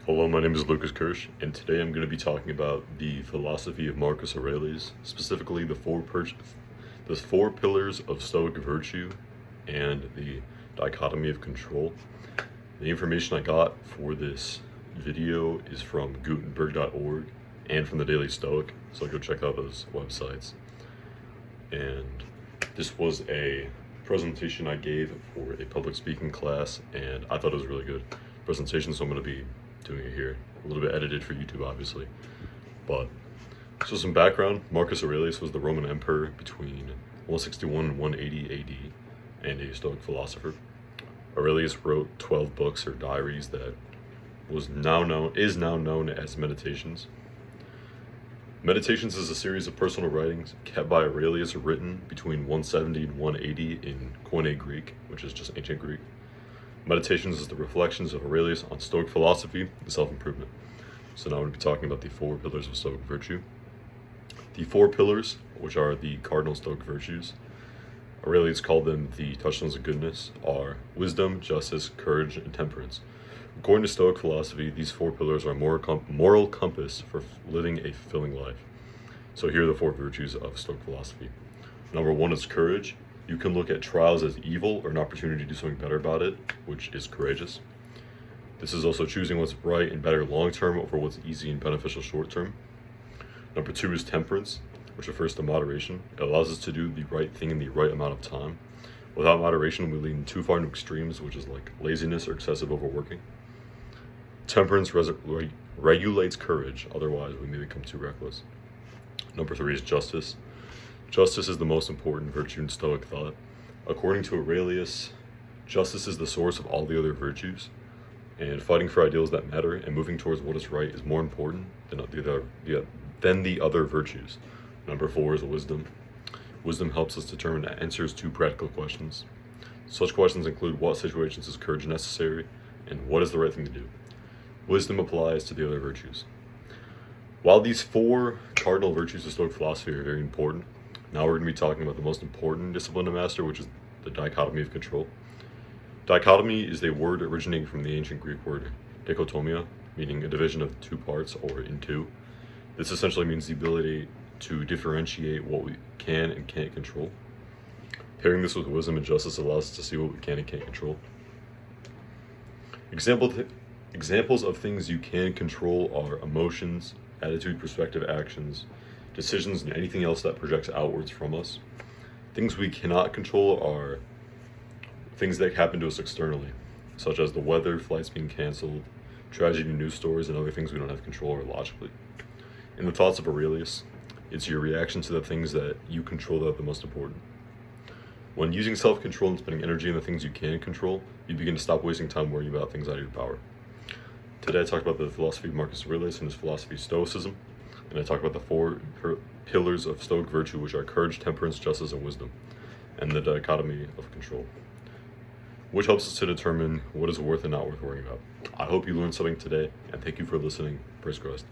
Hello, my name is Lucas Kirsch, and today I'm going to be talking about the philosophy of Marcus Aurelius, specifically the four pillars of Stoic virtue and the dichotomy of control. The information I got for this video is from Gutenberg.org and from the Daily Stoic, so go check out those websites. And this was a presentation I gave for a public speaking class, and I thought it was a really good presentation, so I'm going to be doing it here. A little bit edited for YouTube, obviously. But, so some background. Marcus Aurelius was the Roman emperor between 161 and 180 AD, and a Stoic philosopher. Aurelius wrote 12 books or diaries that is now known as Meditations. Meditations is a series of personal writings kept by Aurelius, written between 170 and 180 in Koine Greek, which is just ancient Greek. Meditations is the reflections of Aurelius on Stoic philosophy and self-improvement. So now I'm going to be talking about the four pillars of Stoic virtue. The four pillars, which are the cardinal Stoic virtues, Aurelius called them the touchstones of goodness, are wisdom, justice, courage, and temperance. According to Stoic philosophy, these four pillars are a moral compass for living a fulfilling life. So here are the four virtues of Stoic philosophy. Number one is courage. You can look at trials as evil or an opportunity to do something better about it, which is courageous. This is also choosing what's right and better long-term over what's easy and beneficial short-term. Number two is temperance, which refers to moderation. It allows us to do the right thing in the right amount of time. Without moderation, we lean too far into extremes, which is like laziness or excessive overworking. Temperance regulates courage, otherwise we may become too reckless. Number three is justice. Justice is the most important virtue in Stoic thought. According to Aurelius, justice is the source of all the other virtues, and fighting for ideals that matter and moving towards what is right is more important than the other virtues. Number four is wisdom. Wisdom helps us determine answers to practical questions. Such questions include what situations is courage necessary and what is the right thing to do. Wisdom applies to the other virtues. While these four cardinal virtues of Stoic philosophy are very important, now we're going to be talking about the most important discipline to master, which is the dichotomy of control. Dichotomy is a word originating from the ancient Greek word dichotomia, meaning a division of two parts or in two. This essentially means the ability to differentiate what we can and can't control. Pairing this with wisdom and justice allows us to see what we can and can't control. Examples of things you can control are emotions, attitude, perspective, actions, decisions, and anything else that projects outwards from us. Things we cannot control are things that happen to us externally, such as the weather, flights being canceled, tragedy news stories, and other things we don't have control over logically. In the thoughts of Aurelius, it's your reaction to the things that you control that are the most important. When using self-control and spending energy on the things you can control, you begin to stop wasting time worrying about things out of your power. Today I talked about the philosophy of Marcus Aurelius and his philosophy of Stoicism, and I talked about the four pillars of Stoic virtue, which are courage, temperance, justice, and wisdom, and the dichotomy of control, which helps us to determine what is worth and not worth worrying about. I hope you learned something today, and thank you for listening. Praise Christ.